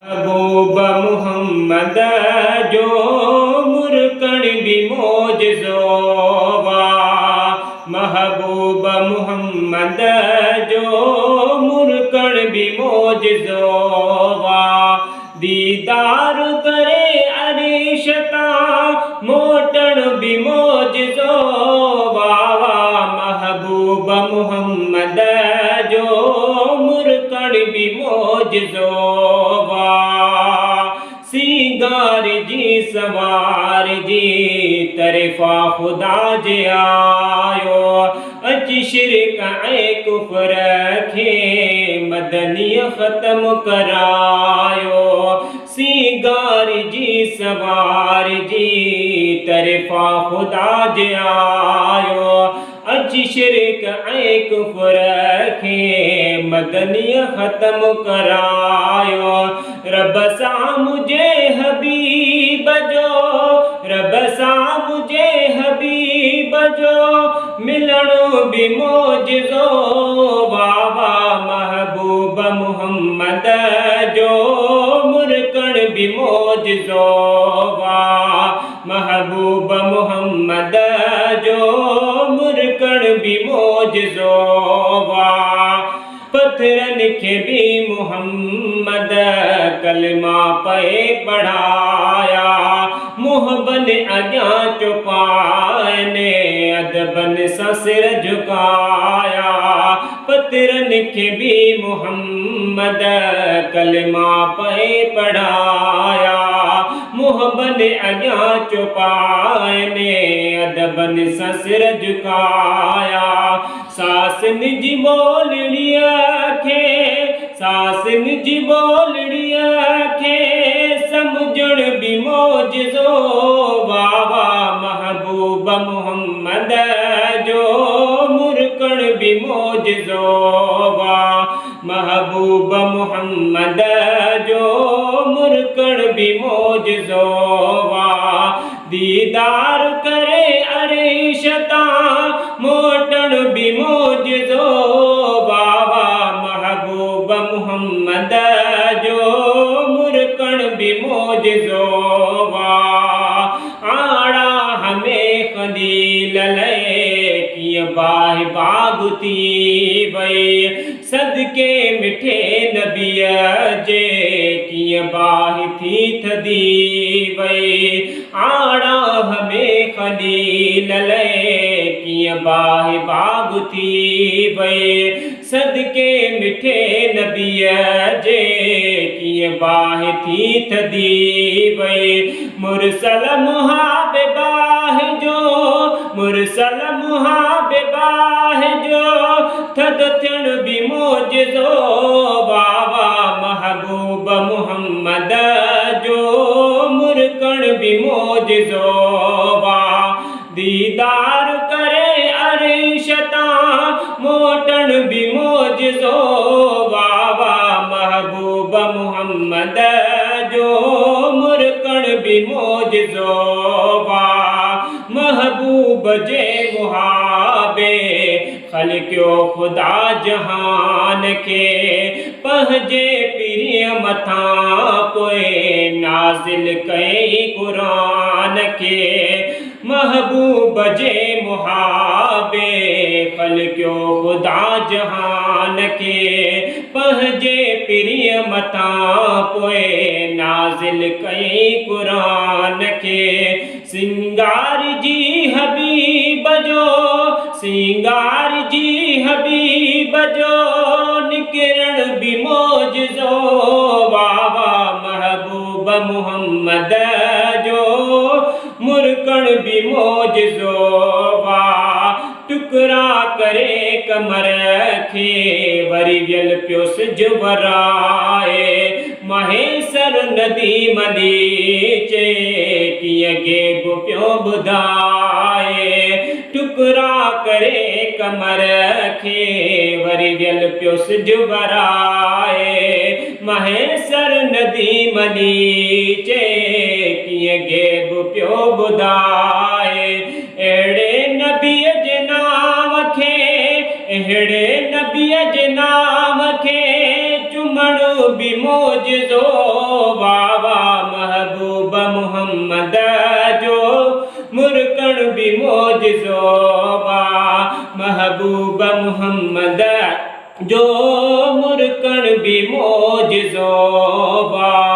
महबूब मुहम्मद जो मुरकण भी मोजज़ोवा। महबूब मुहम्मद जो मुरकण भी मोजज़ोवा। दीदार करे अरिशता मोटण भी मोजज़ोवा। महबूब मुहम्मद जो मुरकण भी मोजज़ोवा। सीगार जी सवार जी तरफा खुदा जे आयो। अच शिरक ऐं कुफर खे मदनी ख़त्म करायो। सीगार जी सवार जी तरफा खुदा जे आयो। अच शिरक ऐं कुफर खे मदनी ख़त्म करायो। रब सां मुझे हबीब जो, रब सां मुझे हबीब जो मिलणो भी मोजज़ो। वावा महबूब मुहम्मद जो मुरकण भी मोजज़ो। महबूब मुहम्मद जो मुरकण भी मोजज़ो। पत्थरन खे भी मुहम्मद कलमा पे पढ़ाया। मुहबन अॻियां चुपाने अदबन सां सिर झुकाया। पत्थरन खे भी मुहम्मद कलमा पे पढ़ाया। मुहबन अॻियां चुपाने अदबन सां सिर झुकाया। सासन जी ॿोलड़ीअ खे, सासन जी ॿोलड़ीअ खे सम्झण भी मोजज़ो। वावा महबूब मुहम्मद जो मुरकण भी मोजज़ो। महबूब मुहम्मद जो मुरकण भी मोजज़ो। दीदार करे अरिशता मोटण भी मोजज़ो। वावा महबूब मुहम्मद जो मुरकण भी मोजज़ो। आड़ा हमें खलील लए कीअं बाहि बाग थी वई। सदके मिठे नबीअ जे कीअं बाहि थी थदी वई। आड़ा हमें खलील लए कीअं बाहि बाग थी वई। सदके मिठे नबीअ जे कीअं बाहि थी थदी वई। मुरसल मुहाबिबाह जो, मुरसल मुहाबिबाह जो थद थियण भी मोजज़ो। वावा महबूब मुहम्मद जो मुरकण भी मोजज़ो। दीदार करे अरिशता मोटण भी मोजज़ो। वावा महबूब मुहम्मद जो मुरकण भी मोजज़ो। महबूब जे मुहाबे ख़ल्क़ियो ख़ुदा जहान खे। पंहिंजे पीरीअ मथां पोइ नाज़िल कई क़ुरान खे। महबूब जे मुहाबे ख़ल्क़ियो ख़ुदा जहान खे। पंहिंजे पीरीअ मथां पोइ नाज़िल कई क़ुरान खे। सिंगार जी हबीब जो, सिंगार जी हबीब जो निकिरण भी मोजज़ो। वावा महबूब मुहम्मद जो मुरकण भी मोजज़ो। टुकरा करे कमर खे वरी वियल पियो सिज वराए। महेसर नदी मदी चे कीअं गेब पियो ॿुधाए। टुकरा करे कमर खे वरी वियल पियो सिज वराए। महेसर नदी मदी चे कीअं गेब पियो ॿुधाए। अहिड़े नबीअ जे नाम खे, अहिड़े नबीअ जे नाम खे चुमण भी मोजज़ो। वावा महबूब मुहम्मद जो मुरकण भी मोजज़ो वा महबूब मुहम्मद जो मुरकण भी मोजज़ो वा।